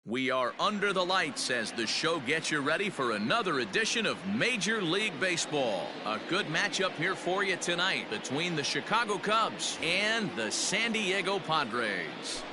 We are under the lights as the show gets you ready for another edition of Major League Baseball. A good matchup here for you tonight between the Chicago Cubs and the San Diego Padres.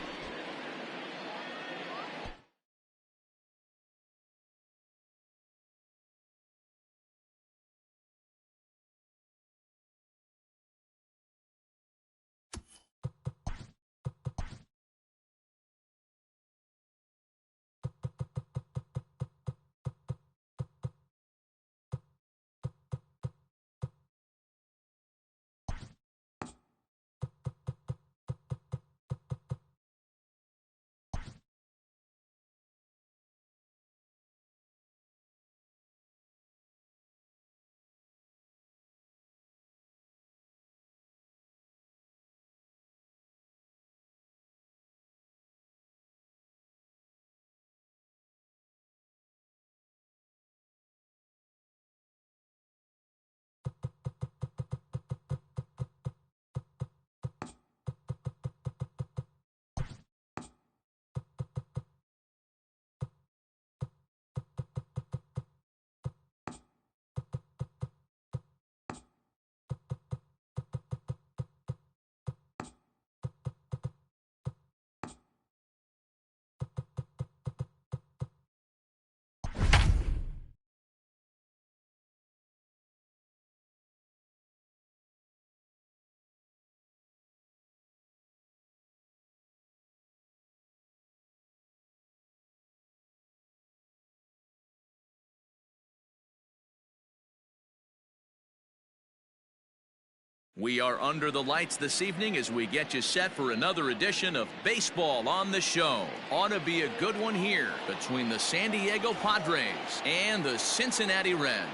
We are under the lights this evening as we get you set for another edition of Baseball on the Show. Ought to be a good one here between the San Diego Padres and the Cincinnati Reds.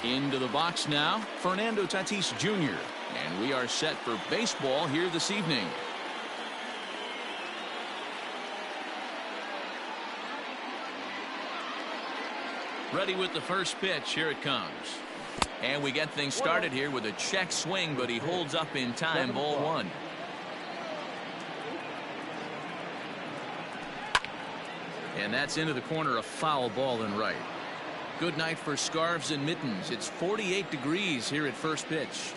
Into the box now, Fernando Tatis Jr. And we are set for baseball here this evening. Ready with the first pitch. Here it comes. And we get things started here with a check swing, but he holds up in time. Ball one. And that's into the corner, a foul ball and right. Good night for scarves and mittens. It's 48 degrees here at first pitch.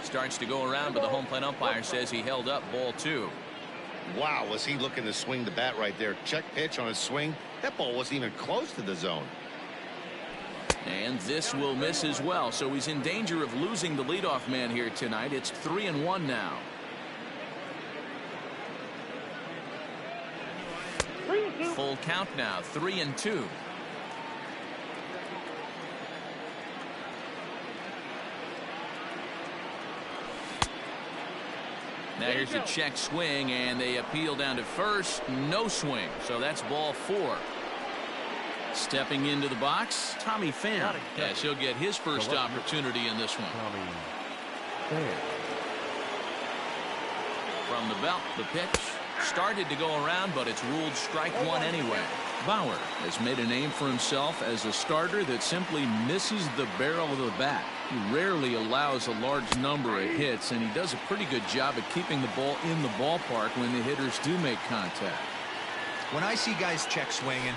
Starts to go around, but the home plate umpire says he held up. Ball two. Wow, was he looking to swing the bat right there? Check pitch on his swing. That ball wasn't even close to the zone. And this will miss as well, so he's in danger of losing the leadoff man here tonight. It's 3-1 now. Full count now, 3-2. Now here's a check swing, and they appeal down to first. No swing, so that's ball four. Stepping into the box, Tommy Pham. Yes, he'll get his first opportunity in this one. From the belt, the pitch started to go around, but it's ruled strike one anyway. Bauer has made a name for himself as a starter that simply misses the barrel of the bat. He rarely allows a large number of hits, and he does a pretty good job at keeping the ball in the ballpark when the hitters do make contact. When I see guys check swinging,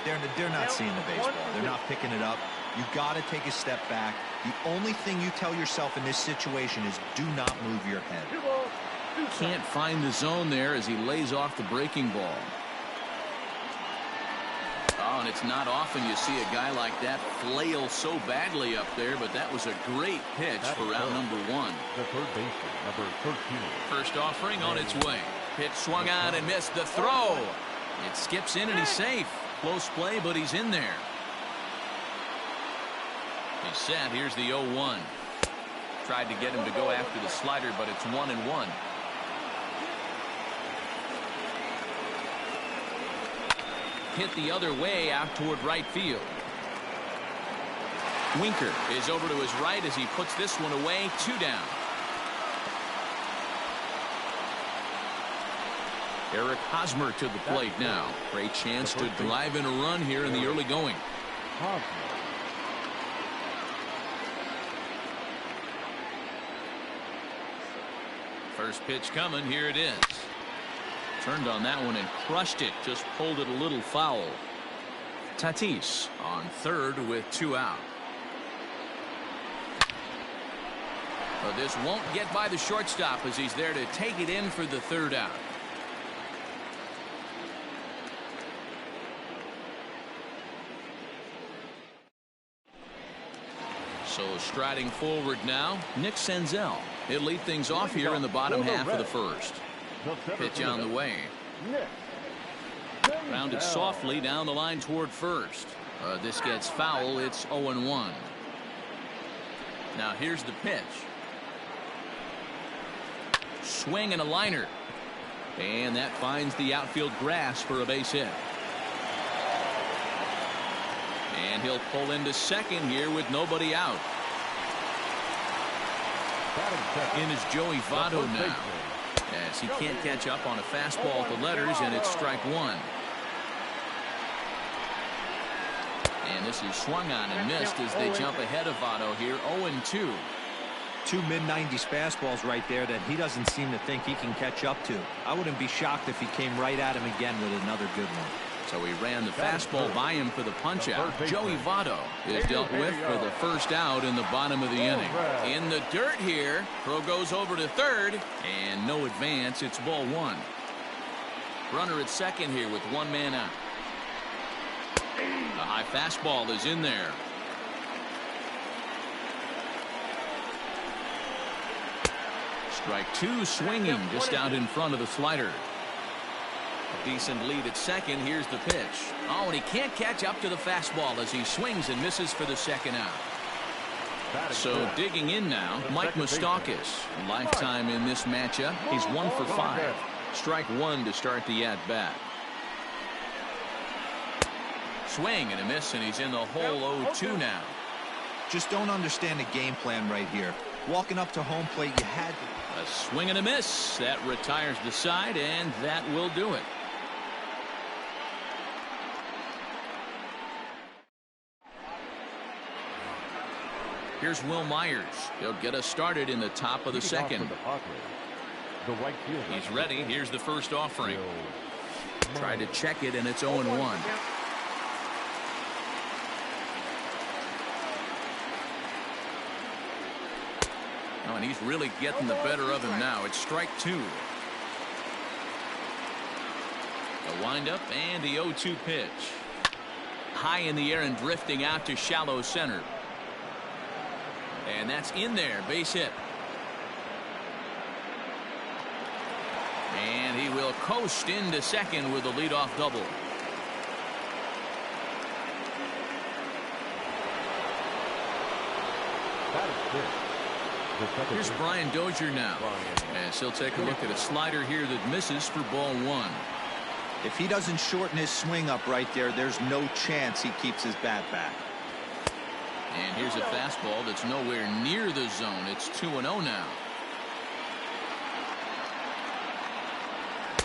they're not seeing the baseball. They're not picking it up. You got to take a step back. The only thing you tell yourself in this situation is do not move your head. Can't find the zone there as he lays off the breaking ball. Oh, and it's not often you see a guy like that flail so badly up there, but that was a great pitch for out number one. The third baseman, number 13. First offering on its way. Pitch swung on and missed the throw. It skips in and he's safe. Close play, but he's in there. He's set. Here's the 0-1. Tried to get him to go after the slider, but it's 1-1. Hit the other way out toward right field. Winker is over to his right as he puts this one away. 2 down. Eric Hosmer to the plate now. Great chance to drive in a run here in the early going. First pitch coming. Here it is. Turned on that one and crushed it. Just pulled it a little foul. Tatis on third with 2 out. But this won't get by the shortstop as he's there to take it in for the 3rd out. So striding forward now, Nick Senzel. He'll lead things off here in the bottom half of the 1st. Pitch on the way. Grounded softly down the line toward first. This gets foul. It's 0-1. Now here's the pitch. Swing and a liner. And that finds the outfield grass for a base hit. And he'll pull into second here with nobody out. In is Joey Votto now, as he can't catch up on a fastball at the letters, and it's strike 1. And this is swung on and missed as they jump ahead of Votto here. 0-2. 2 mid-90s fastballs right there that he doesn't seem to think he can catch up to. I wouldn't be shocked if he came right at him again with another good one. So he ran the fastball by him for the punch-out. Joey Votto is dealt with for the 1st out in the bottom of the inning. In the dirt here. Throw goes over to third, and no advance. It's ball 1. Runner at second here with 1 man out. The high fastball is in there. Strike 2 swinging just out in front of the slider. A decent lead at second. Here's the pitch. Oh, and he can't catch up to the fastball as he swings and misses for the 2nd out. So digging in now, Mike Moustakas. Lifetime in this matchup. He's 1 for 5. Strike 1 to start the at-bat. Swing and a miss, and he's in the hole. 0-2 now. Just don't understand the game plan right here. Walking up to home plate, you had a swing and a miss. That retires the side, and that will do it. Here's Will Myers. He'll get us started in the top of the 2nd. He's ready. Here's the first offering. Try to check it, and it's 0-1. Oh, and he's really getting the better of him now. It's strike 2. The windup and the 0-2 pitch. High in the air and drifting out to shallow center. And that's in there. Base hit. And he will coast into second with a leadoff double. Here's Brian Dozier now, as he'll take a look at a slider here that misses for ball 1. If he doesn't shorten his swing up right there, there's no chance he keeps his bat back. And here's a fastball that's nowhere near the zone. It's 2-0 now.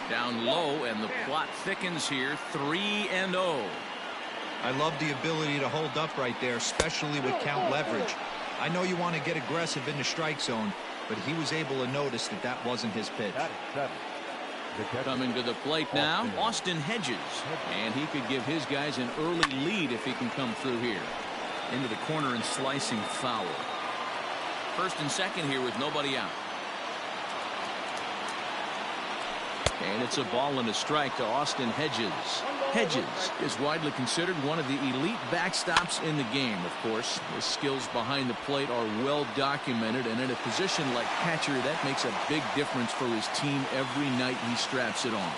Down low, and the plot thickens here. 3-0. I love the ability to hold up right there, especially with count leverage. I know you want to get aggressive in the strike zone, but he was able to notice that that wasn't his pitch. Coming to the plate now, Austin Hedges. And he could give his guys an early lead if he can come through here. Into the corner and slicing foul. 1st and 2nd here with nobody out. And it's a ball and a strike to Austin Hedges. Hedges is widely considered one of the elite backstops in the game. Of course, his skills behind the plate are well documented, and in a position like catcher, that makes a big difference for his team every night he straps it on.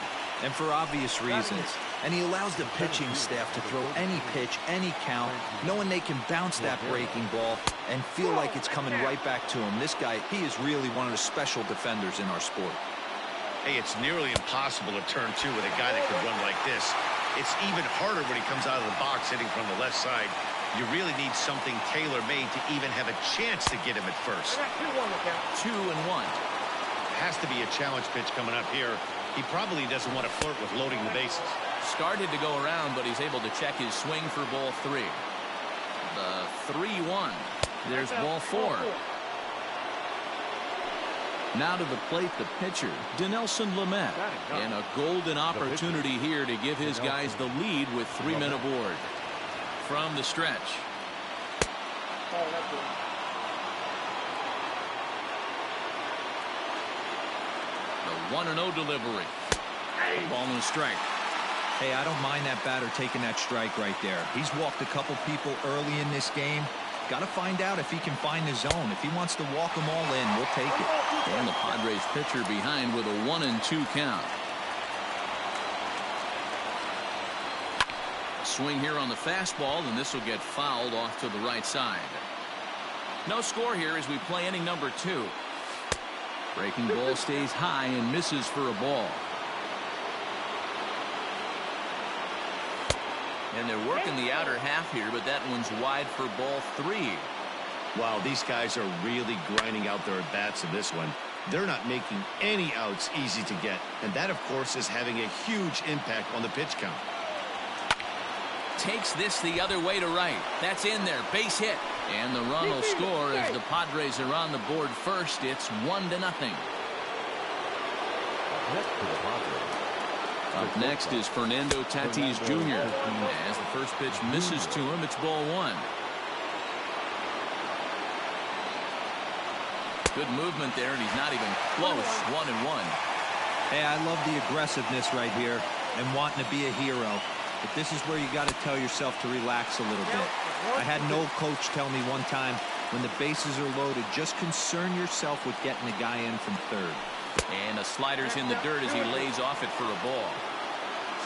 And for obvious reasons. And he allows the pitching staff to throw any pitch, any count, knowing they can bounce that breaking ball and feel like it's coming right back to him. This guy, he is really one of the special defenders in our sport. Hey, it's nearly impossible to turn 2 with a guy that could run like this. It's even harder when he comes out of the box hitting from the left side. You really need something tailor-made to even have a chance to get him at first. 2-1. Has to be a challenge pitch coming up here. He probably doesn't want to flirt with loading the bases. Started to go around, but he's able to check his swing for ball 3. The 3-1. There's ball 4. Now to the plate, the pitcher, Dinelson Lamet. And a golden opportunity here to give his guys the lead with 3 men aboard. From the stretch. The 1-0 delivery. Ball and a strike. Hey, I don't mind that batter taking that strike right there. He's walked a couple people early in this game. Got to find out if he can find the zone. If he wants to walk them all in, we'll take it. And the Padres pitcher behind with a 1-2 count. Swing here on the fastball, and this will get fouled off to the right side. No score here as we play inning number 2. Breaking ball stays high and misses for a ball. And they're working the outer half here, but that one's wide for ball 3. Wow, these guys are really grinding out their at-bats in this one. They're not making any outs easy to get, and that, of course, is having a huge impact on the pitch count. Takes this the other way to right. That's in there. Base hit. And the run will score as the Padres are on the board first. It's 1-0. Up next is Fernando Tatis Jr. As the first pitch misses to him, it's ball 1. Good movement there, and he's not even close. 1-1. Hey, I love the aggressiveness right here and wanting to be a hero. But this is where you got to tell yourself to relax a little bit. I had an old coach tell me one time, when the bases are loaded, just concern yourself with getting the guy in from third. And the slider's in the dirt as he lays off it for a ball.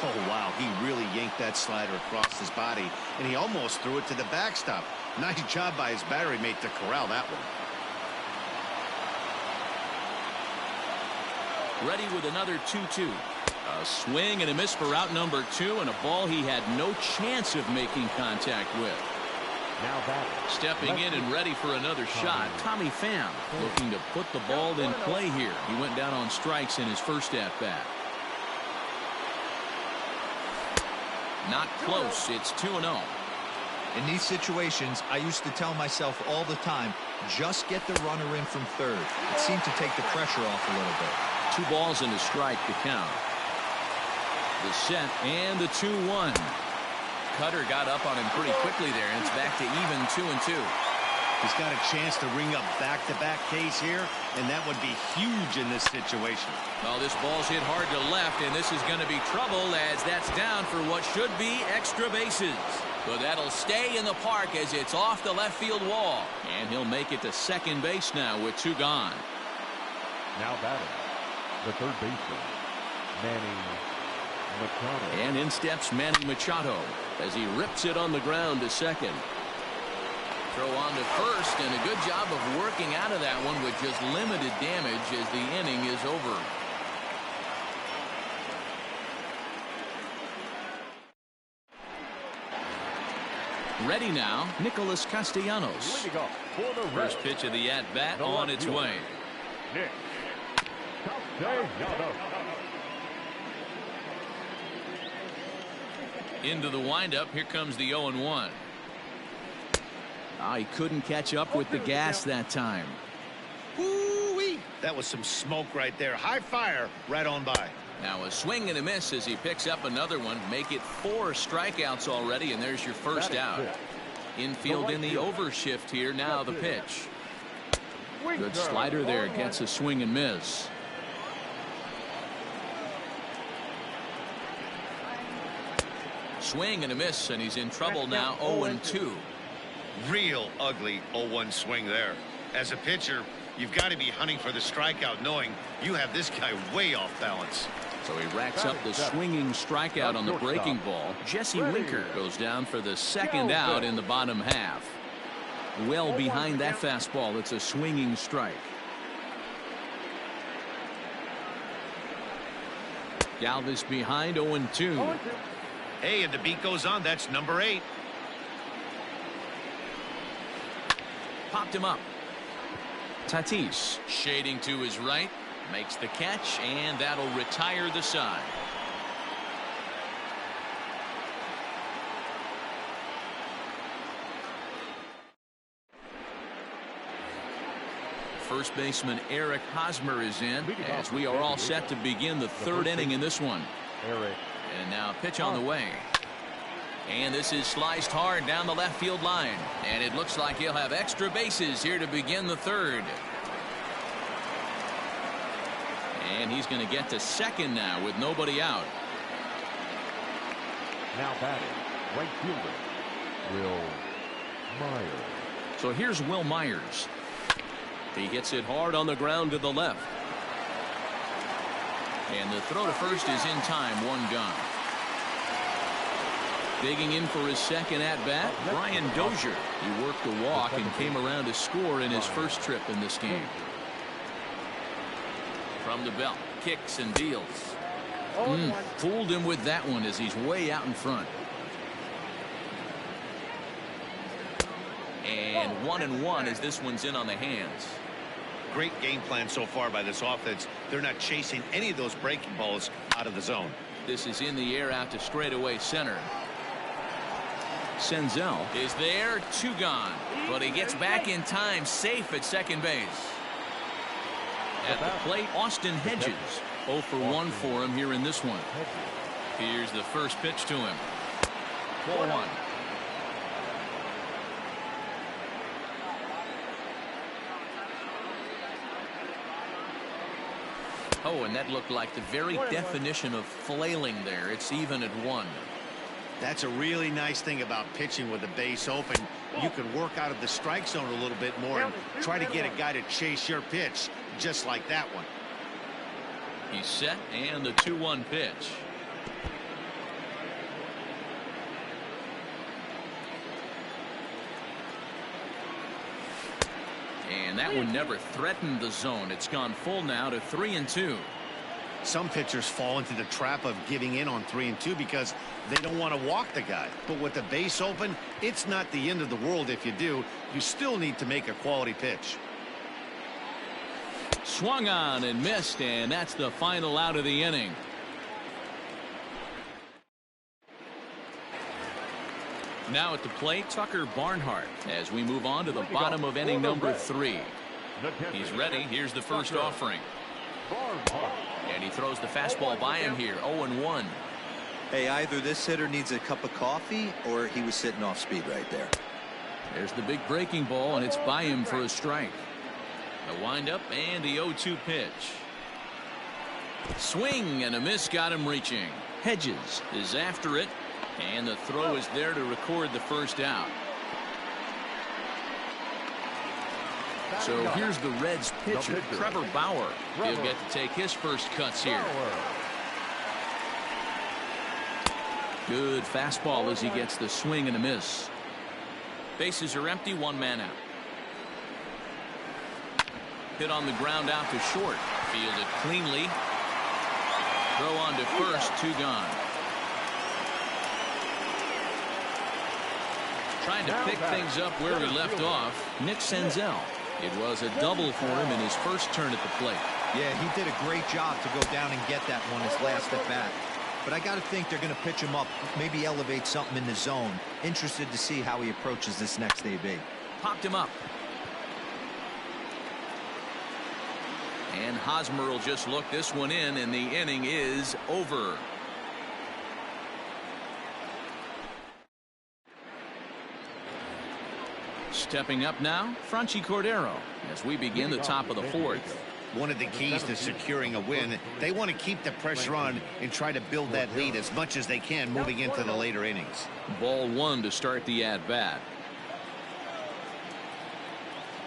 Oh, wow, he really yanked that slider across his body, and he almost threw it to the backstop. Nice job by his battery mate to corral that one. Ready with another 2-2. A swing and a miss for out number 2, and a ball he had no chance of making contact with. Now that stepping in and ready for another shot. Tommy Pham looking to put the ball in play here. He went down on strikes in his first at bat. Not close. It's 2-0. In these situations, I used to tell myself all the time, just get the runner in from third. It seemed to take the pressure off a little bit. 2 balls and a strike to count. The set and the 2-1. Cutter got up on him pretty quickly there, and it's back to even 2-2. He's got a chance to ring up back-to-back Ks here, and that would be huge in this situation. Well, this ball's hit hard to left, and this is going to be trouble as that's down for what should be extra bases. But that'll stay in the park as it's off the left field wall. And he'll make it to second base now with 2 gone. now batting, the third baseman, Manny Machado. And in steps Manny Machado as he rips it on the ground to second. Throw on to first, and a good job of working out of that one with just limited damage as the inning is over. Ready now, Nicholas Castellanos. First pitch of the at-bat on its way. Into the windup, here comes the 0-1. He couldn't catch up with the gas that time. Woo-wee. That was some smoke right there. High fire right on by. Now a swing and a miss as he picks up another one. Make it 4 strikeouts already, and there's your first out. Infield in the overshift here. Now the pitch. Good slider there. Gets a swing and miss. Swing and a miss, and he's in trouble now. 0-2. Real ugly 0-1 swing there. As a pitcher, you've got to be hunting for the strikeout, knowing you have this guy way off balance. So he racks up the swinging strikeout on the breaking ball. Jesse Winker goes down for the second out in the bottom half. Well behind that fastball, it's a swinging strike. Galvis behind 0-2. Hey, and the beat goes on. That's number 8. Popped him up. Tatis shading to his right, makes the catch, and that'll retire the side. First baseman Eric Hosmer is in as we are all set to begin the third inning in this one. And now pitch on the way. And this is sliced hard down the left field line. And it looks like he'll have extra bases here to begin the third. And he's going to get to second now with nobody out. Now batting, right fielder, Will Myers. So here's Will Myers. He hits it hard on the ground to the left. And the throw to first is in time, one gone. Digging in for his second at-bat, Brian Dozier. He worked a walk and came around to score in his first trip in this game. From the belt, kicks and deals. Fooled him with that one as he's way out in front. And 1-1 as this one's in on the hands. Great game plan so far by this offense. They're not chasing any of those breaking balls out of the zone. This is in the air out to straightaway center. Senzel is there, two gone, but he gets back in time, safe at second base. At the plate, Austin Hedges. 0 for 1 for him here in this one. Here's the first pitch to him. 4-1. Oh, and that looked like the very definition of flailing there. It's even at 1. That's a really nice thing about pitching with the base open. You can work out of the strike zone a little bit more and try to get a guy to chase your pitch, just like that one. He's set, and the 2-1 pitch. And that one never threatened the zone. It's gone full now to 3-2. Some pitchers fall into the trap of giving in on 3-2 because they don't want to walk the guy. But with the base open, it's not the end of the world if you do. You still need to make a quality pitch. Swung on and missed, and that's the final out of the inning. Now at the plate, Tucker Barnhart as we move on to the bottom of inning number 3. He's ready. Here's the first offering. And he throws the fastball by him here. 0-1. Hey, either this hitter needs a cup of coffee or he was sitting off speed right there. There's the big breaking ball, and it's by him for a strike. A windup and the 0-2 pitch. Swing and a miss got him reaching. Hedges is after it, and the throw is there to record the first out. So here's the Reds pitcher, Trevor Bauer. He'll get to take his first cuts here. Good fastball as he gets the swing and a miss. Bases are empty, one man out. Hit on the ground out to short. Fielded cleanly. Throw on to first, two gone. Trying to pick things up where he left off, Nick Senzel. It was a double for him in his first turn at the plate. Yeah, he did a great job to go down and get that one his last at bat. But I got to think they're going to pitch him up, maybe elevate something in the zone. Interested to see how he approaches this next AB. Popped him up. And Hosmer will just look this one in, and the inning is over. Stepping up now, Franchy Cordero, as we begin the top of the fourth. One of the keys to securing a win, they want to keep the pressure on and try to build that lead as much as they can moving into the later innings. Ball one to start the at-bat.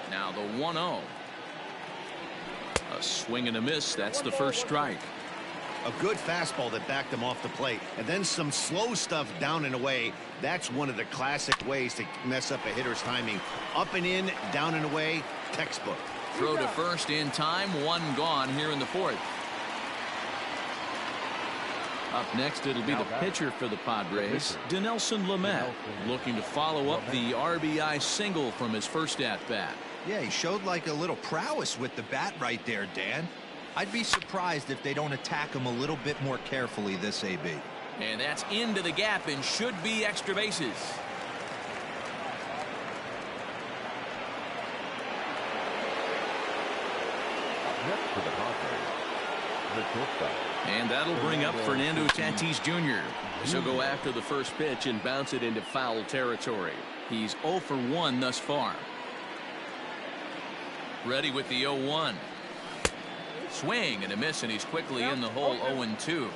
Now the 1-0. A swing and a miss. That's the first strike. A good fastball that backed him off the plate, and then some slow stuff down and away. That's one of the classic ways to mess up a hitter's timing. Up and in, down and away, textbook. Throw to first in time, one gone here in the fourth. Up next, it'll be the pitcher for the Padres, Dinelson Lamet, looking to follow up the RBI single from his first at-bat. Yeah, he showed like a little prowess with the bat right there, Dan. I'd be surprised if they don't attack him a little bit more carefully this AB. And that's into the gap and should be extra bases. Next for the Padres, Mitchell Stark. And that'll bring up Fernando Tatis Jr. So go after the first pitch and bounce it into foul territory. He's 0 for 1 thus far. Ready with the 0-1. Swing and a miss, and he's quickly in the hole. 0-2.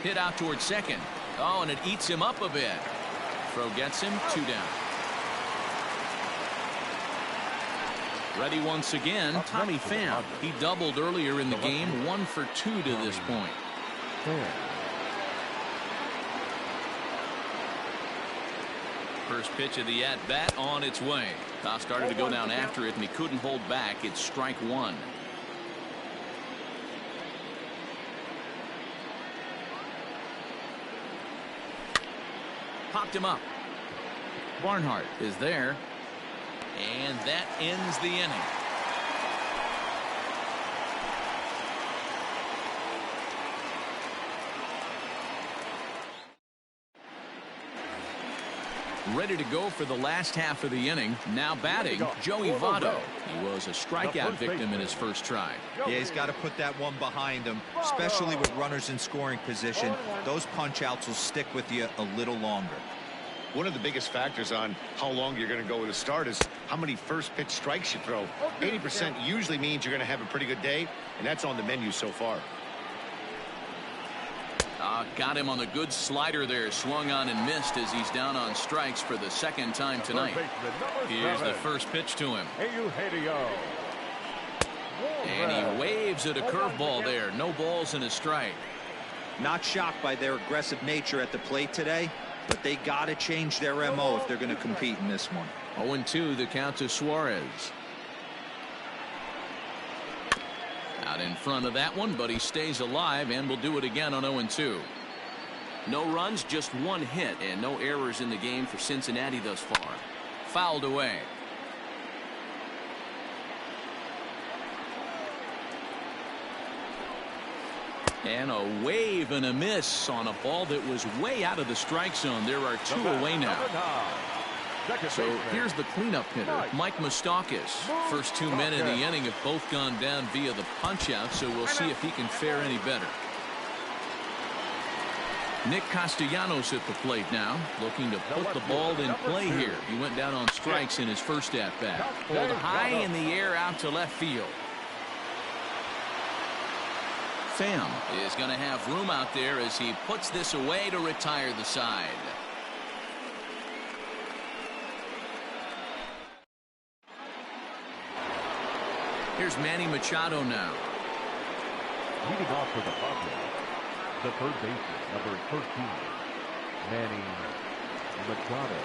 Hit out towards second. Oh, and it eats him up a bit. Throw gets him. 2 down. Ready once again, Tommy Pham. He doubled earlier in the game. 1 for 2 to this point. First pitch of the at-bat on its way. Toss started to go down after it, and he couldn't hold back. It's strike 1. Popped him up. Barnhart is there. And that ends the inning. Ready to go for the last half of the inning. Now batting, Joey Votto. He was a strikeout victim in his first try. Yeah, he's got to put that one behind him, especially with runners in scoring position. Those punch outs will stick with you a little longer. One of the biggest factors on how long you're going to go with a start is how many first pitch strikes you throw. 80% usually means you're going to have a pretty good day, and that's on the menu so far. Got him on the good slider there. Swung on and missed as he's down on strikes for the second time tonight. Here's the first pitch to him. And he waves at a curveball there. No balls and a strike. Not shocked by their aggressive nature at the plate today, but they got to change their MO if they're going to compete in this one. 0-2 the count to Suarez. Out in front of that one, but he stays alive and will do it again on 0-2. No runs, just 1 hit, and no errors in the game for Cincinnati thus far. Fouled away. And a wave and a miss on a ball that was way out of the strike zone. There are 2 away now. So here's the cleanup hitter, Mike Moustakas. First 2 men in the inning have both gone down via the punch-out, so we'll see if he can fare any better. Nick Castellanos at the plate now, looking to put the ball in play here. He went down on strikes in his first at-bat. Pulled high in the air out to left field. Pham is going to have room out there as he puts this away to retire the side. Here's Manny Machado now. Leading off for the Padres, the third baseman, number 13, Manny Machado.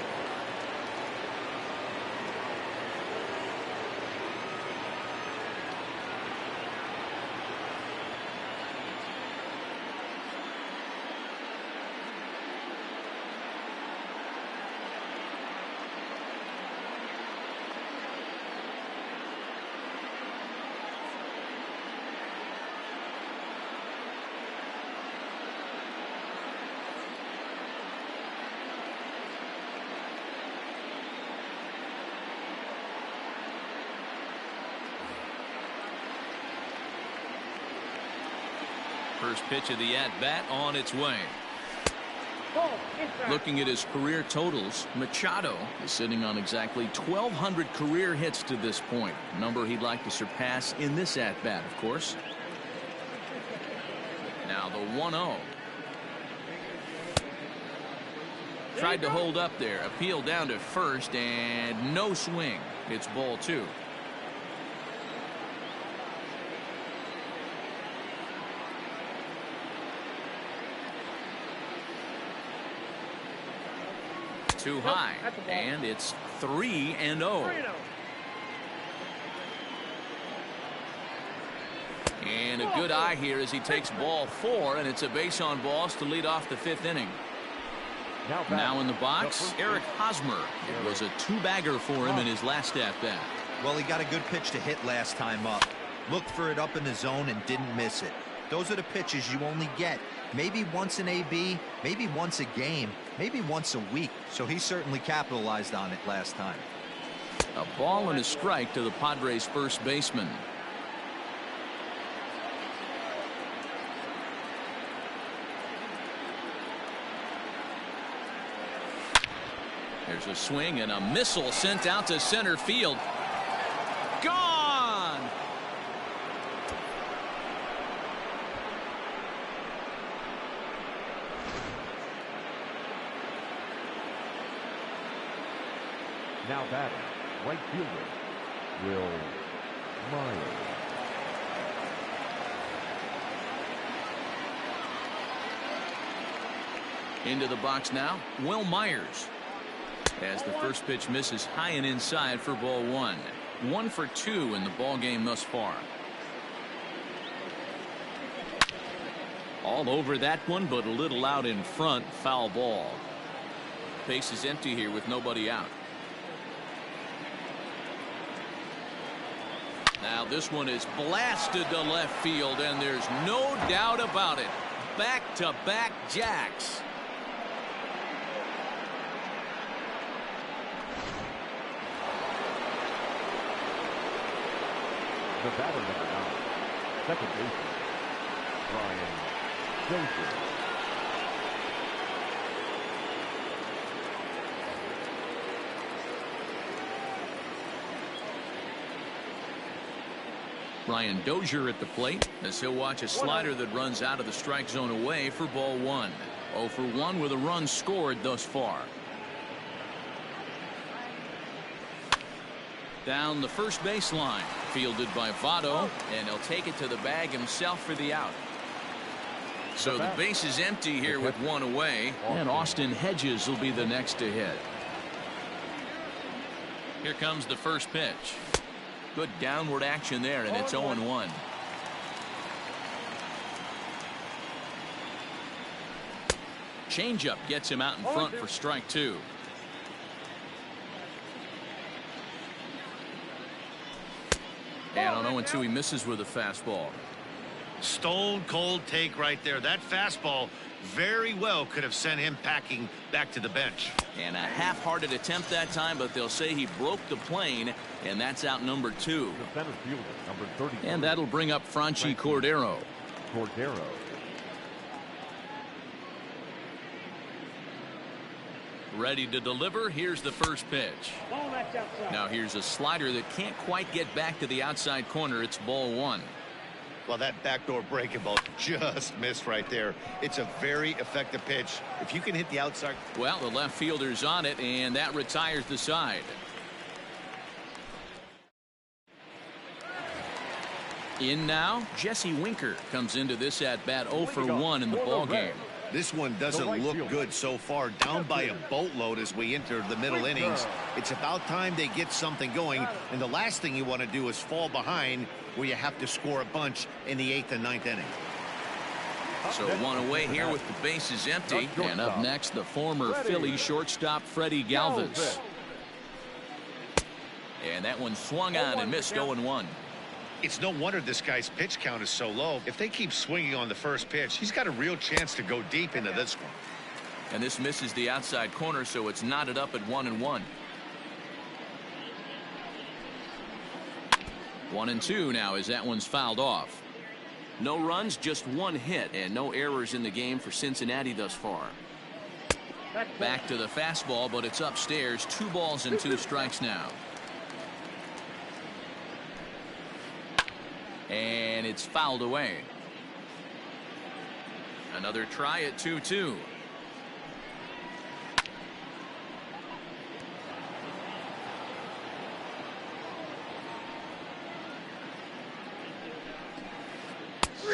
First pitch of the at-bat on its way. Looking at his career totals, Machado is sitting on exactly 1,200 career hits to this point. A number he'd like to surpass in this at-bat, of course. Now the 1-0. Tried to hold up there. Appeal down to first, and no swing. It's ball 2. Too high, and it's 3-0. And a good eye here as he takes ball 4, and it's a base on balls to lead off the 5th inning. Now in the box, Eric Hosmer. It was a 2-bagger for him in his last at-bat. Well, he got a good pitch to hit last time up. Looked for it up in the zone and didn't miss it. Those are the pitches you only get. Maybe once an AB, maybe once a game, maybe once a week. So he certainly capitalized on it last time. A ball and a strike to the Padres first baseman. There's a swing and a missile sent out to center field. Gone! Now batting, right fielder, Will Myers. Into the box now, Will Myers. As the first pitch misses high and inside for ball one. 1 for 2 in the ball game thus far. All over that one, but a little out in front. Foul ball. Base is empty here with nobody out. Now this one is blasted to left field, and there's no doubt about it. Back-to-back jacks. The batter, number 9, second baseman, Brian Dozier. Brian Dozier at the plate as he'll watch a slider that runs out of the strike zone away for ball one. 0 for 1 with a run scored thus far. Down the first baseline, fielded by Votto, and he'll take it to the bag himself for the out. So the base is empty here with one away, and Austin Hedges will be the next to hit. Here comes the first pitch. Good downward action there, and it's 0-1. Changeup gets him out in front for strike 2. And on 0-2, he misses with a fastball. Stone cold take right there. That fastball very well could have sent him packing back to the bench. And a half-hearted attempt that time, but they'll say he broke the plane, and that's out number 2. The center fielder, number 30. And that'll bring up Franchi Cordero. Cordero. Ready to deliver. Here's the first pitch. Now here's a slider that can't quite get back to the outside corner. It's ball 1. Well, that backdoor breaking ball just missed right there. It's a very effective pitch. If you can hit the outside. Well, the left fielder's on it, and that retires the side. In now, Jesse Winker comes into this at bat 0 for 1 in the ball game. This one doesn't look good so far. Down by a boatload as we enter the middle innings. It's about time they get something going. And the last thing you want to do is fall behind where you have to score a bunch in the 8th and 9th inning. So one away here with the bases empty. And up next, the former Philly shortstop Freddie Galvis. And that one swung on and missed 0-1. It's no wonder this guy's pitch count is so low. If they keep swinging on the first pitch, he's got a real chance to go deep into this one. And this misses the outside corner, so it's knotted up at 1-1. 1-2 now as that one's fouled off. No runs, just one hit, and no errors in the game for Cincinnati thus far. Back to the fastball, but it's upstairs. 2 balls and 2 strikes now. And it's fouled away. Another try at 2-2.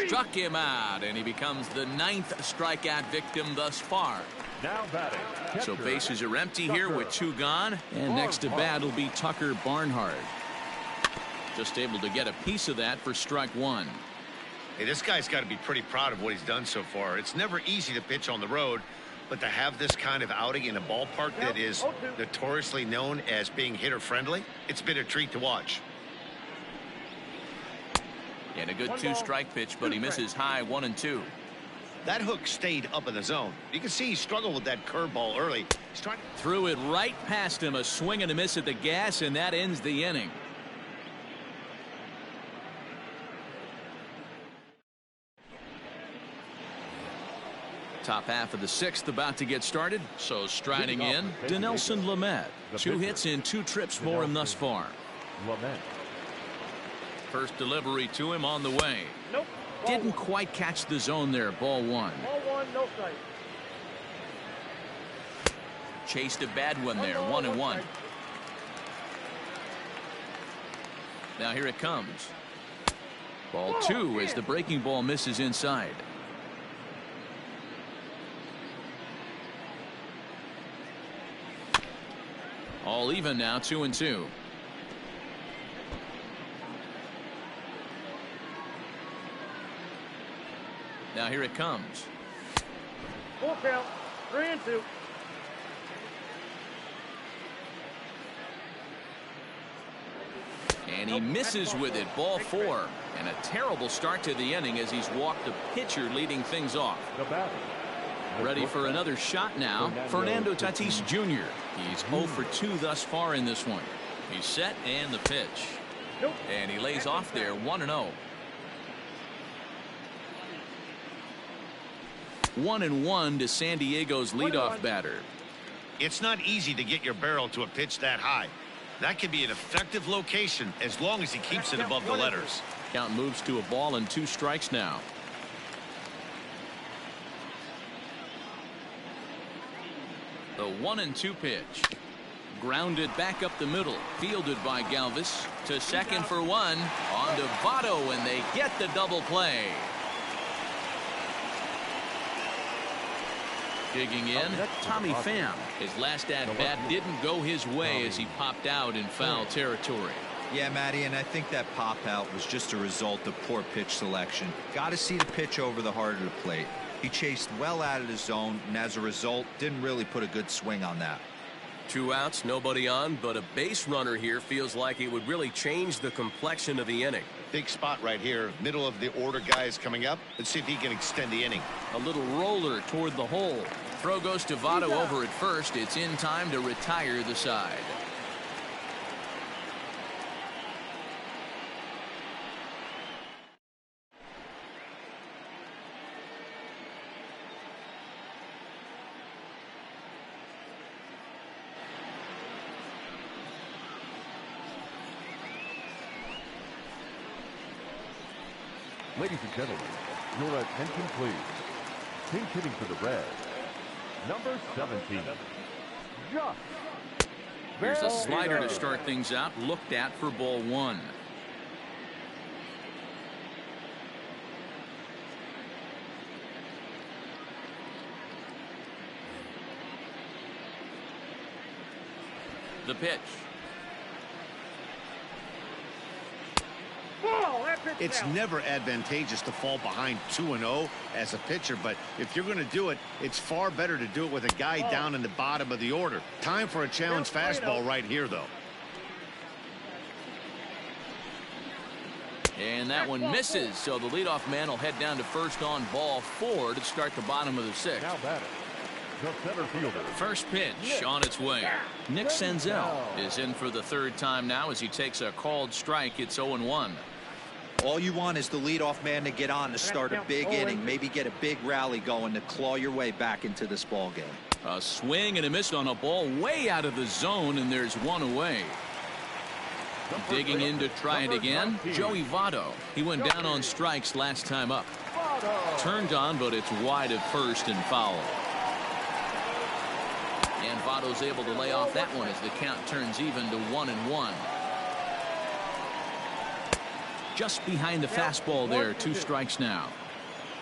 Struck him out, and he becomes the 9th strikeout victim thus far. Now batting. So bases are empty here with 2 gone, and next to bat will be Tucker Barnhart. Just able to get a piece of that for strike 1. Hey, this guy's got to be pretty proud of what he's done so far. It's never easy to pitch on the road, but to have this kind of outing in a ballpark that is notoriously known as being hitter friendly, it's been a treat to watch. And a good two-strike pitch, but he misses high 1-2. That hook stayed up in the zone. You can see he struggled with that curveball early. He's trying. Threw it right past him, a swing and a miss at the gas, and that ends the inning. Top half of the sixth about to get started. So striding in, Dinelson Lamet. 2 hits in 2 trips for him thus far. Lamet. First delivery to him on the way. Nope. Didn't quite catch the zone there. Ball 1. Ball 1, no strike. Chased a bad one there. 1-1. Now here it comes. Ball 2 as the breaking ball misses inside. All even now, 2-2. Now here it comes. Full count. 3-2. And he misses with it. Ball 4. And a terrible start to the inning as he's walked the pitcher leading things off. The batter. Ready for another shot now. Fernando Tatis Jr. He's 0 for 2 thus far in this one. He's set and the pitch. Nope. And he lays off there 1-0. 1-1 to San Diego's leadoff batter. It's not easy to get your barrel to a pitch that high. That could be an effective location as long as he keeps it above the letters. Count moves to a ball and 2 strikes now. The 1-2 pitch. Grounded back up the middle. Fielded by Galvis. To second for 1. On to Votto, and they get the double play. Digging in, Tommy Pham. His last at-bat didn't go his way as he popped out in foul territory. Yeah, Matty, and I think that pop out was just a result of poor pitch selection. Got to see the pitch over the heart of the plate. He chased well out of the zone, and as a result, didn't really put a good swing on that. 2 outs, nobody on, but a base runner here feels like it would really change the complexion of the inning. Big spot right here. Middle of the order guys coming up. Let's see if he can extend the inning. A little roller toward the hole. Throw goes to Votto over at first. It's in time to retire the side. Ladies and gentlemen, your attention please. Pinch hitting for the Reds. Number 17. Just. Here's a slider to start things out. Looked at for ball 1. The pitch. It's never advantageous to fall behind 2-0 as a pitcher, but if you're going to do it, it's far better to do it with a guy down in the bottom of the order. Time for a challenge fastball right here, though. And that one misses, so the leadoff man will head down to first on ball 4 to start the bottom of the 6th. Now batting, the center fielder. First pitch on its way. Nick Senzel is in for the 3rd time now as he takes a called strike. It's 0-1. All you want is the leadoff man to get on to start a big inning, maybe get a big rally going to claw your way back into this ball game. A swing and a miss on a ball way out of the zone, and there's 1 away. Digging in to try it again, Joey Votto. He went down on strikes last time up. Turned on, but it's wide of first and foul. And Votto's able to lay off that one as the count turns even to 1-1. Just behind the fastball there, 2 strikes now.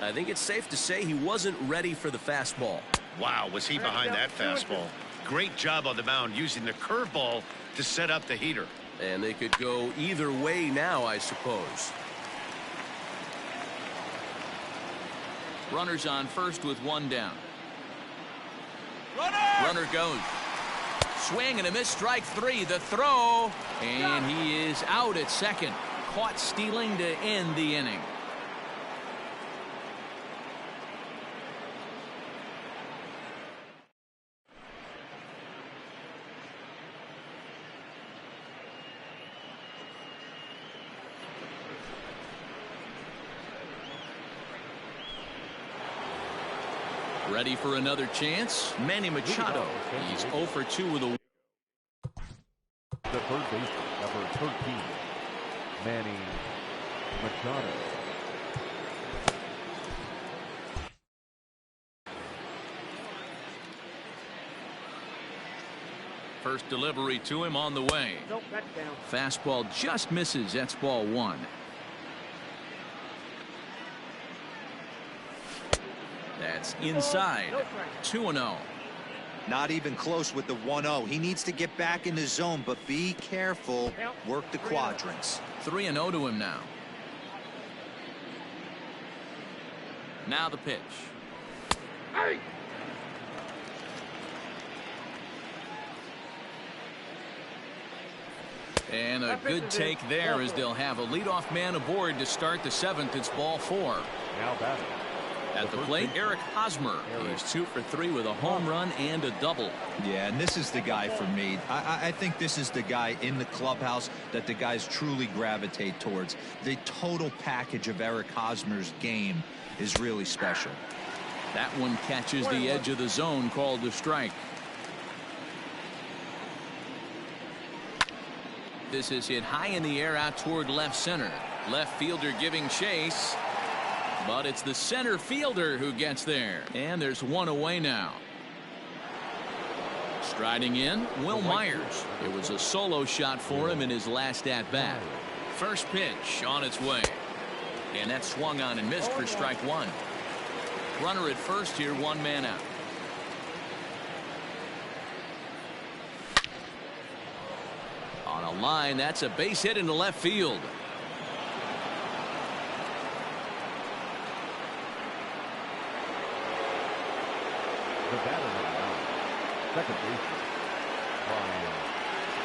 I think it's safe to say he wasn't ready for the fastball. Wow, was he behind that fastball? Great job on the mound using the curveball to set up the heater. And they could go either way now, I suppose. Runners on first with 1 down. Runner goes. Swing and a miss, strike 3. The throw, and he is out at second. caught stealing to end the inning. Ready for another chance? Manny Machado. He's 0 for 2 with a. The third baseman, number 13, Manny Machado. First delivery to him on the way. Nope, that's down. Fastball just misses. That's ball 1. That's inside. 2-0. Not even close with the 1-0. He needs to get back in the zone, but be careful. Work the quadrants. 3-0 to him now. Now the pitch. Hey! And a good take there as they'll have a leadoff man aboard to start the 7th. It's ball 4. Now batting. At the plate, Eric Hosmer. He's 2 for 3 with a home run and a double. Yeah, and this is the guy for me. I think this is the guy in the clubhouse that the guys truly gravitate towards. The total package of Eric Hosmer's game is really special. That one catches the edge of the zone, called a strike. This is hit high in the air out toward left center. Left fielder giving chase. But it's the center fielder who gets there. And there's one away now. Striding in, Will Myers. It was a solo shot for him in his last at-bat. First pitch on its way. And that swung on and missed for strike 1. Runner at first here, 1 man out. On a line, that's a base hit into left field. The batter number 9, second baseman, Brian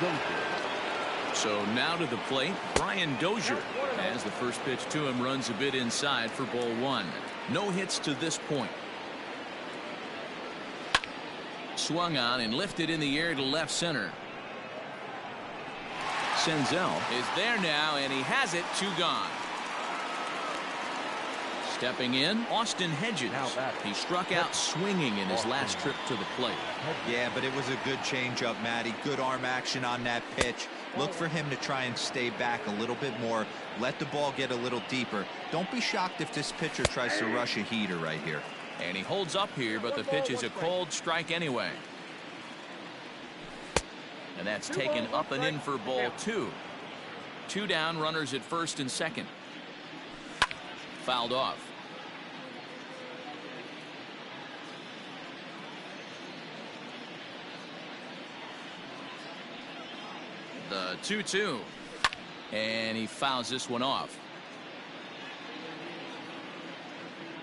Dozier. So now to the plate, Brian Dozier, as the first pitch to him runs a bit inside for ball 1. No hits to this point. Swung on and lifted in the air to left center. Senzel is there now, and he has it. 2 gone. Stepping in, Austin Hedges. He struck out swinging in his last trip to the plate. Yeah, but it was a good changeup, Matty. Good arm action on that pitch. Look for him to try and stay back a little bit more. Let the ball get a little deeper. Don't be shocked if this pitcher tries to rush a heater right here. And he holds up here, but the pitch is a cold strike anyway. And that's taken up and in for ball 2. 2 down, runners at first and second. Fouled off. The 2-2. And he fouls this one off.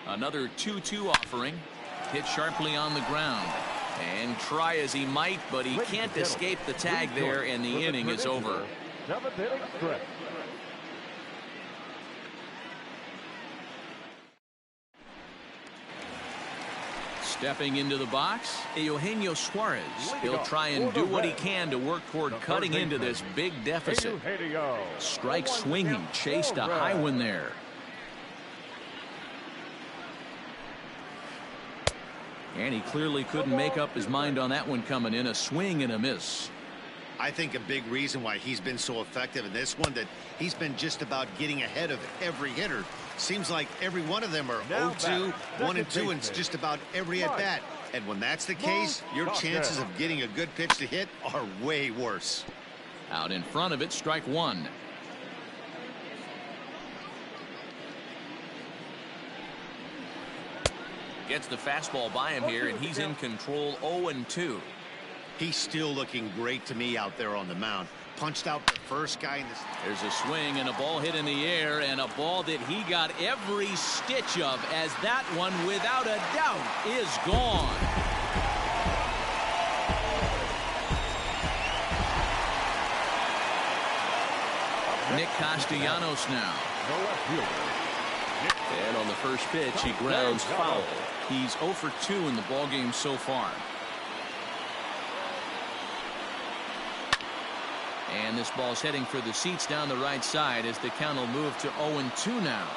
Another 2-2 offering. Hit sharply on the ground. And try as he might, but he can't escape the tag there, and the inning is over. 7th inning stretch. Stepping into the box, Eugenio Suarez. He'll try and do what he can to work toward cutting into this big deficit. Strike swinging, chased a high one there. And he clearly couldn't make up his mind on that one coming in. A swing and a miss. I think a big reason why he's been so effective in this one, that he's been just about getting ahead of every hitter. Seems like every one of them are 0-2, 1-2, and just about every at bat. And when that's the case, your chances of getting a good pitch to hit are way worse. Out in front of it, strike 1. Gets the fastball by him here, and he's in control. 0-2. He's still looking great to me out there on the mound. Punched out the first guy in this. There's a swing and a ball hit in the air, and a ball that he got every stitch of, as that one without a doubt is gone. Nick Castellanos now. No left fielder. And on the first pitch, he grounds foul. He's 0 for 2 in the ballgame so far. And this ball's heading for the seats down the right side as the count will move to 0-2 now.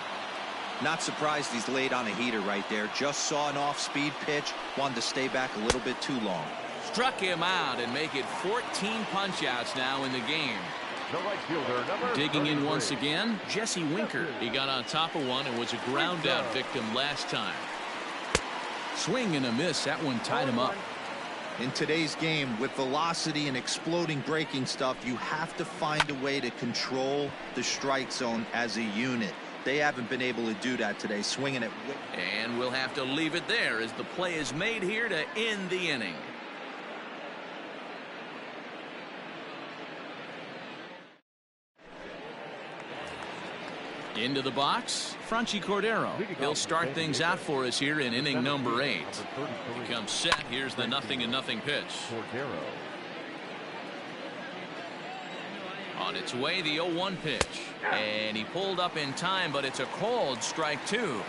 Not surprised he's laid on a heater right there. Just saw an off-speed pitch. Wanted to stay back a little bit too long. Struck him out and make it 14 punch-outs now in the game. The right fielder, number Digging in 33. once again, Jesse Winker. He got on top of one and was a ground-out victim last time. Swing and a miss. That one tied him up. In today's game, with velocity and exploding breaking stuff, you have to find a way to control the strike zone as a unit. They haven't been able to do that today, swinging it. And we'll have to leave it there as the play is made here to end the inning. Into the box, Franchy Cordero. He'll start things out for us here in inning number 8. He comes set. Here's the 0-0 pitch. Cordero. On its way, the 0-1 pitch. And he pulled up in time, but it's a called strike 2.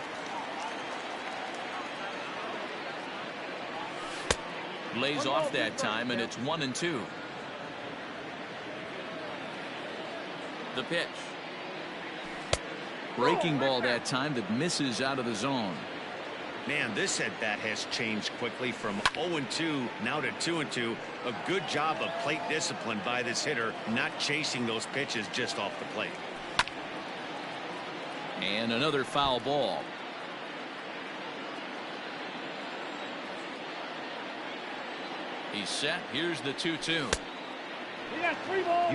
Lays off that time, and it's 1-2. The pitch. Breaking ball that time that misses out of the zone. Man, this at bat has changed quickly from 0-2 now to 2-2. A good job of plate discipline by this hitter, not chasing those pitches just off the plate. And another foul ball. He's set. Here's the 2-2.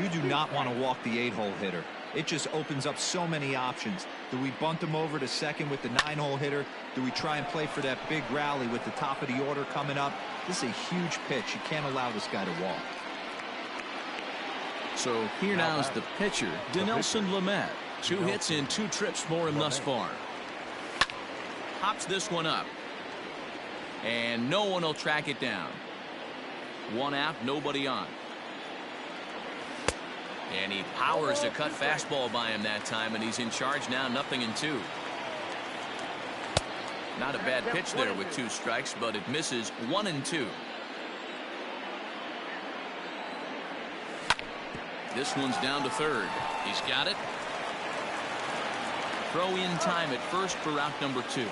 You do not want to walk the 8-hole hitter. It just opens up so many options. Do we bunt him over to second with the 9-hole hitter? Do we try and play for that big rally with the top of the order coming up? This is a huge pitch. You can't allow this guy to walk. So here now is the pitcher, Dinelson Lamet. 2 hits in 2 trips for him thus far. Hops this one up. And no one will track it down. 1 out, nobody on. And he powers a cut fastball by him that time, and he's in charge now, 0-2. Not a bad pitch there with 2 strikes, but it misses 1-2. This one's down to third. He's got it. Throw in time at first for out number 2.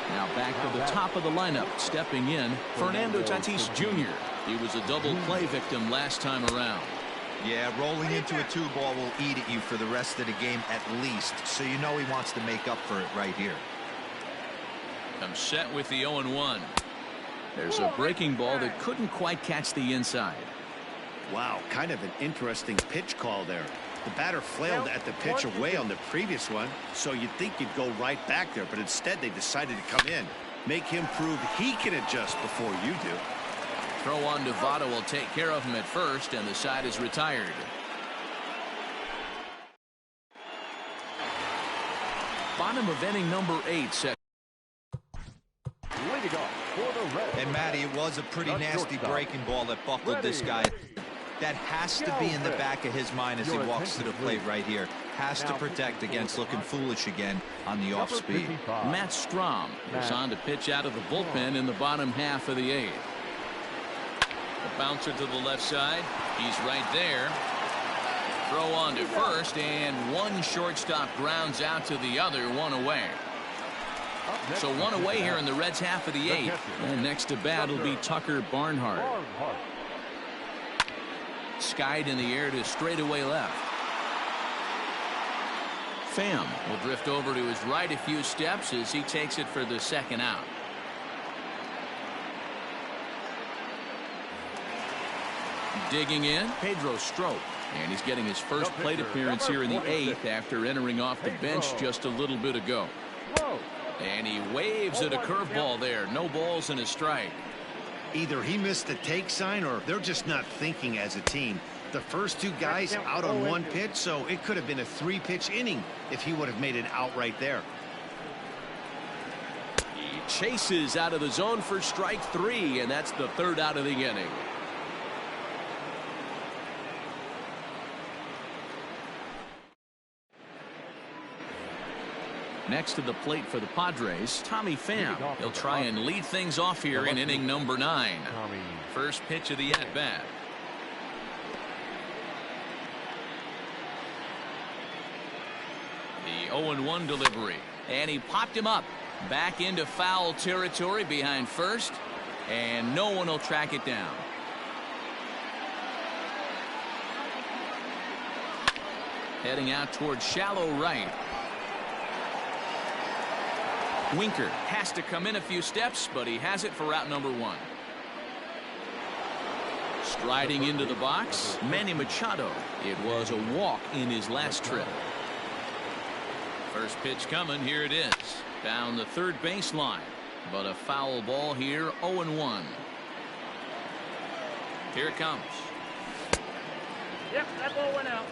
Now back to the top of the lineup, stepping in, Fernando Tatis Jr. He was a double play victim last time around. Yeah, rolling into a 2-ball will eat at you for the rest of the game at least, so you know he wants to make up for it right here. Comes set with the 0-1. There's a breaking ball that couldn't quite catch the inside. Wow, kind of an interesting pitch call there. The batter flailed at the pitch away on the previous one, so you'd think you'd go right back there, but instead they decided to come in. Make him prove he can adjust before you do. Throw on Devada will take care of him at first, and the side is retired. Bottom of inning number 8 set. Leading off for the Reds. And Matty, it was a pretty nasty breaking ball that buckled this guy. That has to be in the back of his mind as he walks to the plate right here. Has to protect against looking foolish again on the off speed. Matt Strom is on to pitch out of the bullpen in the bottom half of the 8th. A bouncer to the left side. He's right there. Throw on to first, and one shortstop grounds out to the other, 1 away. So 1 away here in the Reds' half of the 8th. And next to bat will be Tucker Barnhart. Skied in the air to straightaway left. Pham will drift over to his right a few steps as he takes it for the 2nd out. Digging in, Pedro Strop. And he's getting his first plate appearance here in the 8th after entering off the bench just a little bit ago. And he waves at a curveball there. No balls and a strike. Either he missed the take sign or they're just not thinking as a team. The first 2 guys out on 1 pitch, so it could have been a 3-pitch inning if he would have made it out right there. He chases out of the zone for strike 3, and that's the 3rd out of the inning. Next to the plate for the Padres, Tommy Pham. He'll try and lead things off here in inning number 9. First pitch of the at-bat. The 0-1 delivery. And he popped him up. Back into foul territory behind first. And no one will track it down. Heading out towards shallow right. Winker has to come in a few steps, but he has it for route number 1. Striding into the box, Manny Machado. It was a walk in his last trip. First pitch coming. Here it is. Down the third baseline. But a foul ball here. 0-1. Here it comes. Yep, that ball went out.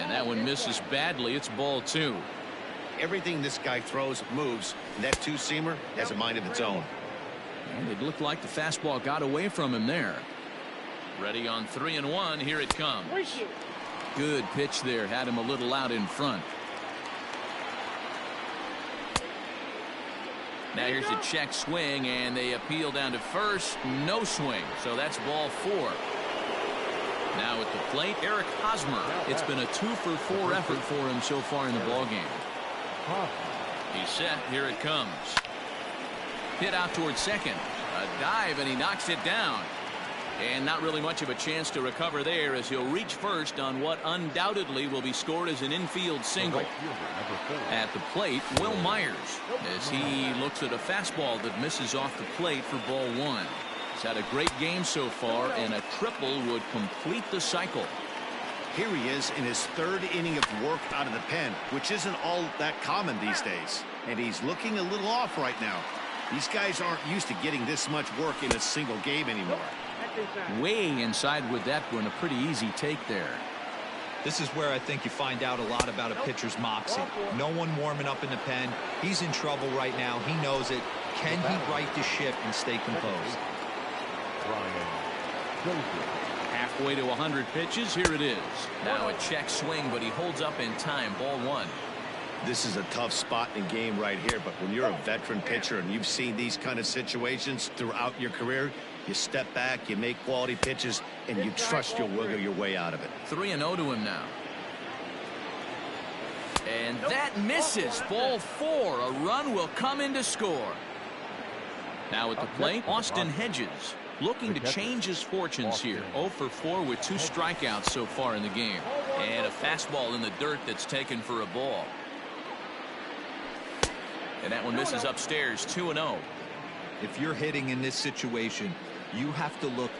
And that one misses badly. It's ball 2. Everything this guy throws moves. And that two-seamer has a mind of its own. And it looked like the fastball got away from him there. Ready on 3-1. Here it comes. Good pitch there. Had him a little out in front. Now here's a check swing, and they appeal down to first. No swing. So that's ball 4. Now at the plate, Eric Hosmer. It's been a 2-for-4 effort for him so far in the ballgame. He's set. Here it comes. Hit out towards second. A dive, and he knocks it down. And not really much of a chance to recover there, as he'll reach first on what undoubtedly will be scored as an infield single. At the plate, Will Myers, as he looks at a fastball that misses off the plate for ball 1. He's had a great game so far, and a triple would complete the cycle. Here he is in his 3rd inning of work out of the pen, which isn't all that common these days. And he's looking a little off right now. These guys aren't used to getting this much work in a single game anymore. Way inside with that one. A pretty easy take there. This is where I think you find out a lot about a pitcher's moxie. No one warming up in the pen. He's in trouble right now. He knows it. Can he right the ship and stay composed? Halfway to 100 pitches. Here it is. Now a check swing, but he holds up in time. Ball 1. This is a tough spot in the game right here, but when you're a veteran pitcher and you've seen these kind of situations throughout your career, you step back, you make quality pitches, and you trust you'll wiggle your way out of it. 3-0 to him now. And that misses. Ball 4. A run will come in to score. Now at the plate, Austin Hedges looking to change his fortunes here. 0-for-4 with 2 strikeouts so far in the game. And a fastball in the dirt that's taken for a ball. And that one misses upstairs. 2-0. If you're hitting in this situation, you have to look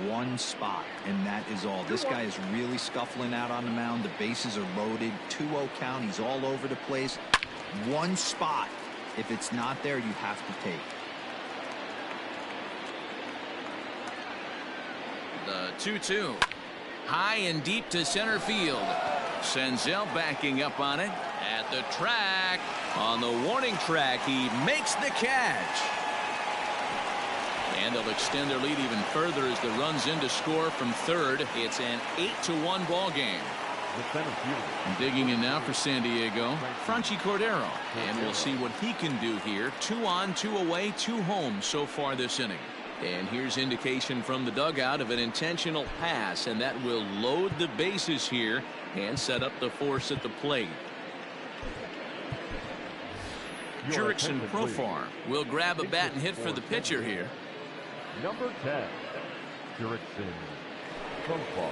one spot, and that is all. This guy is really scuffling out on the mound. The bases are loaded. 2-0 count. He's all over the place. One spot. If it's not there, you have to take. The 2-2. High and deep to center field. Senzel backing up on it. At the track. On the warning track, he makes the catch. And they'll extend their lead even further as the runs in to score from third. It's an 8-1 ball game. Digging in now for San Diego, Franchi Cordero. And we'll see what he can do here. 2 on, 2 away, 2 home so far this inning. And here's indication from the dugout of an intentional pass, and that will load the bases here and set up the force at the plate. Jurickson Profar will grab a bat and hit for the pitcher here. Number 10, Jurickson Profar.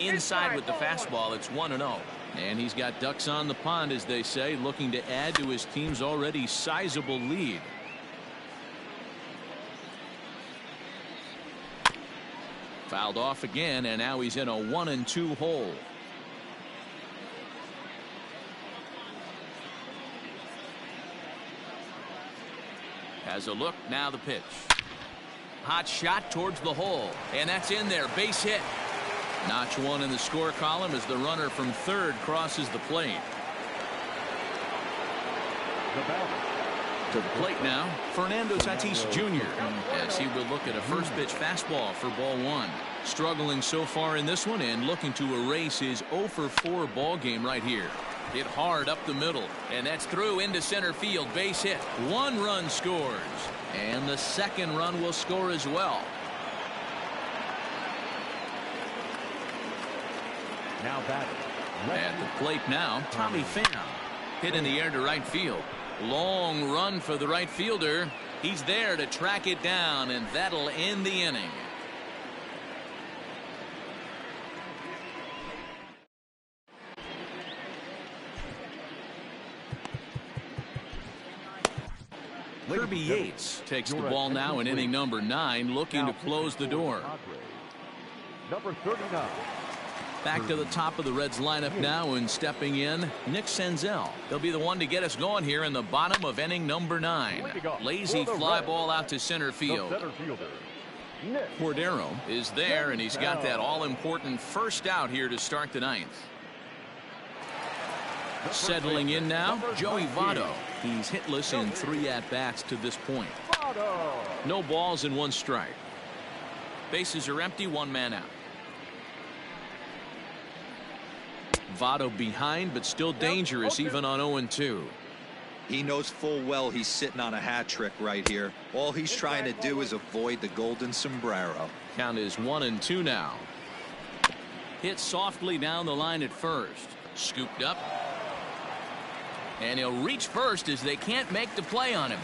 Inside with the fastball, it's 1-0. And he's got ducks on the pond, as they say, looking to add to his team's already sizable lead. Fouled off again, and now he's in a 1-2 hole. Has a look, now the pitch. Hot shot towards the hole, and that's in there. Base hit. Notch one in the score column as the runner from third crosses the plate. To the plate now, Fernando Tatis Jr. as he will look at a first pitch fastball for ball one. Struggling so far in this one and looking to erase his 0 for 4 ball game right here. Hit hard up the middle, and that's through into center field. Base hit. 1 run scores, and the second run will score as well. Now batting. At the plate now, Tommy Pham. Hit in the air to right field. Long run for the right fielder. He's there to track it down, and that'll end the inning. Kirby Yates takes the ball now in inning number 9, looking to close the door. Number 39. Back to the top of the Reds lineup now, and stepping in, Nick Senzel. He'll be the one to get us going here in the bottom of inning number 9. Lazy fly ball out to center field. Cordero is there, and he's got that all-important first out here to start the 9th. Settling in now, Joey Votto. He's hitless in 3 at-bats to this point. No balls and 1 strike. Bases are empty, 1 man out. Votto behind, but still dangerous even on 0-2. He knows full well he's sitting on a hat trick right here. All he's trying to do is avoid the golden sombrero. Count is 1-2 now. Hit softly down the line at first. Scooped up. And he'll reach first as they can't make the play on him.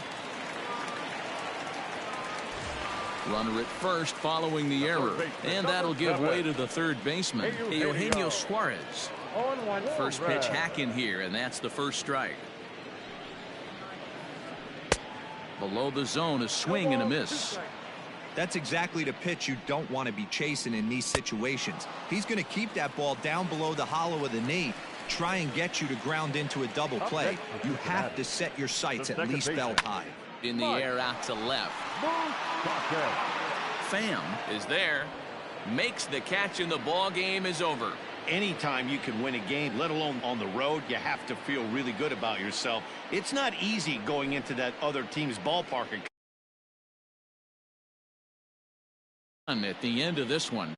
Runner at first following the error. And that'll give way to the third baseman, Eugenio Suarez. First pitch hack in here, and that's the first strike. Below the zone, a swing and a miss. That's exactly the pitch you don't want to be chasing in these situations. He's going to keep that ball down below the hollow of the knee, try and get you to ground into a double play. You have to set your sights at least belt high. In the air out to left. Pham is there, makes the catch, and the ball game is over. Anytime you can win a game, let alone on the road, you have to feel really good about yourself. It's not easy going into that other team's ballpark. At the end of this one.